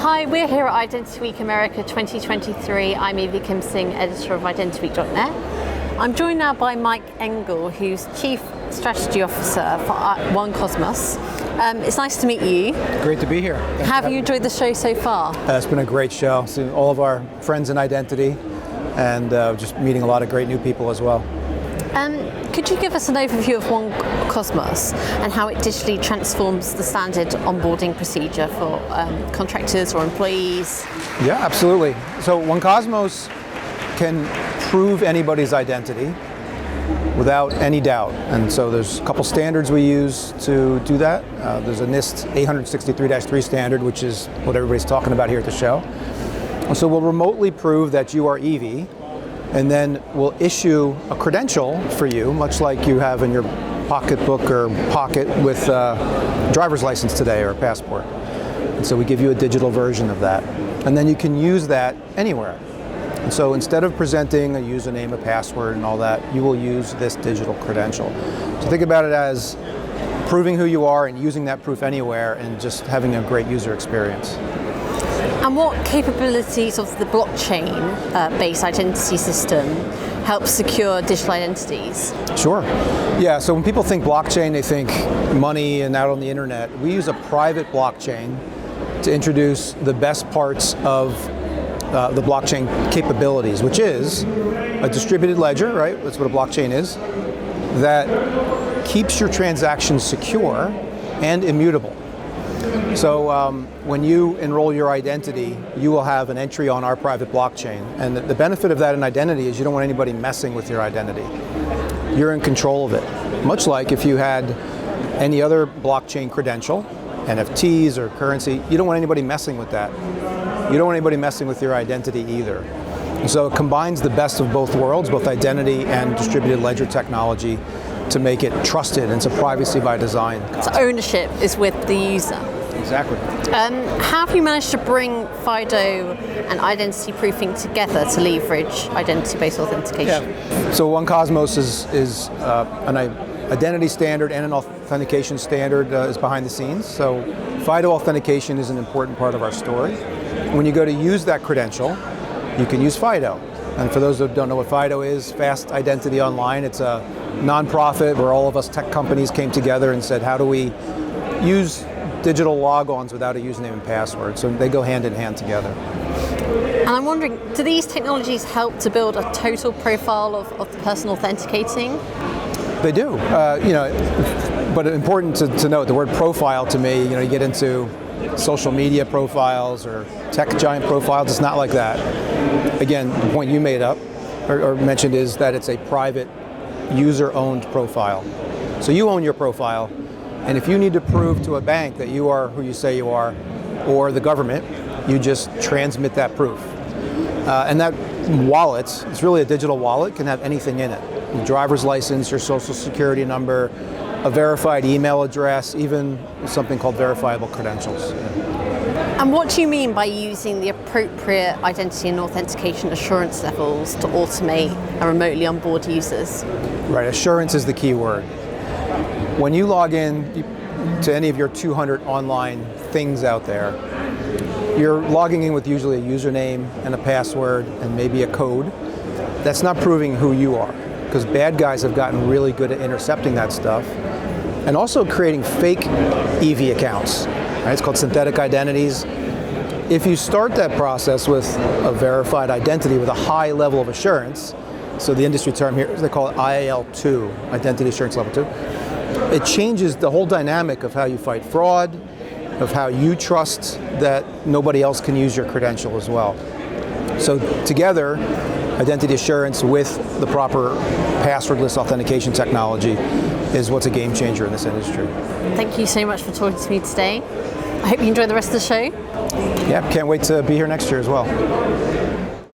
Hi, we're here at Identity Week America 2023. I'm Evie Kim Singh, editor of identityweek.net. I'm joined now by Mike Engle, who's Chief Strategy Officer for One Cosmos. It's nice to meet you. Great to be here. Have you enjoyed the show so far? It's been a great show. Seeing all of our friends in identity and just meeting a lot of great new people as well. Could you give us an overview of One Cosmos and how it digitally transforms the standard onboarding procedure for contractors or employees? Yeah, absolutely. So One Cosmos can prove anybody's identity without any doubt. And so there's a couple standards we use to do that. There's a NIST 863-3 standard, which is what everybody's talking about here at the show. So we'll remotely prove that you are Evie, and then we'll issue a credential for you, much like you have in your pocketbook or pocket with a driver's license today or a passport. And so we give you a digital version of that. And then you can use that anywhere. And so instead of presenting a username, a password, and all that, you will use this digital credential. So think about it as proving who you are and using that proof anywhere and just having a great user experience. And what capabilities of the blockchain-based identity system help secure digital identities? Sure. Yeah, so when people think blockchain, they think money and out on the internet. We use a private blockchain to introduce the best parts of the blockchain capabilities, which is a distributed ledger, right? That's what a blockchain is, that keeps your transactions secure and immutable. So when you enroll your identity, you will have an entry on our private blockchain. And the benefit of that in identity is you don't want anybody messing with your identity. You're in control of it. Much like if you had any other blockchain credential, NFTs or currency, you don't want anybody messing with that. You don't want anybody messing with your identity either. And so it combines the best of both worlds, both identity and distributed ledger technology, to make it trusted, and it's a privacy by design. So ownership is with the user. Exactly. How have you managed to bring FIDO and identity proofing together to leverage identity-based authentication? Yeah. So One Cosmos is an identity standard and an authentication standard is behind the scenes. So FIDO authentication is an important part of our story. When you go to use that credential, you can use FIDO. And for those who don't know what FIDO is, Fast Identity Online, it's a nonprofit where all of us tech companies came together and said, how do we use digital logons without a username and password? So they go hand in hand together. And I'm wondering, do these technologies help to build a total profile of the person authenticating? They do. But important to note, the word profile to me, you get into social media profiles or tech giant profiles, it's not like that. Again, the point you made up or mentioned is that it's a private user-owned profile. So you own your profile, and if you need to prove to a bank that you are who you say you are, or the government, you just transmit that proof. And that wallet, it's really a digital wallet, can have anything in it. Your driver's license, your social security number, a verified email address, even something called verifiable credentials. And what do you mean by using the appropriate identity and authentication assurance levels to automate and remotely onboard users? Right, assurance is the key word. When you log in to any of your 200 online things out there, you're logging in with usually a username and a password and maybe a code. That's not proving who you are, because bad guys have gotten really good at intercepting that stuff and also creating fake Evie accounts. Right? It's called synthetic identities. If you start that process with a verified identity with a high level of assurance, so the industry term here, they call it IAL2, Identity Assurance Level 2, it changes the whole dynamic of how you fight fraud, of how you trust that nobody else can use your credential as well. So together, identity assurance with the proper passwordless authentication technology is what's a game changer in this industry. Thank you so much for talking to me today. I hope you enjoy the rest of the show. Yeah, can't wait to be here next year as well.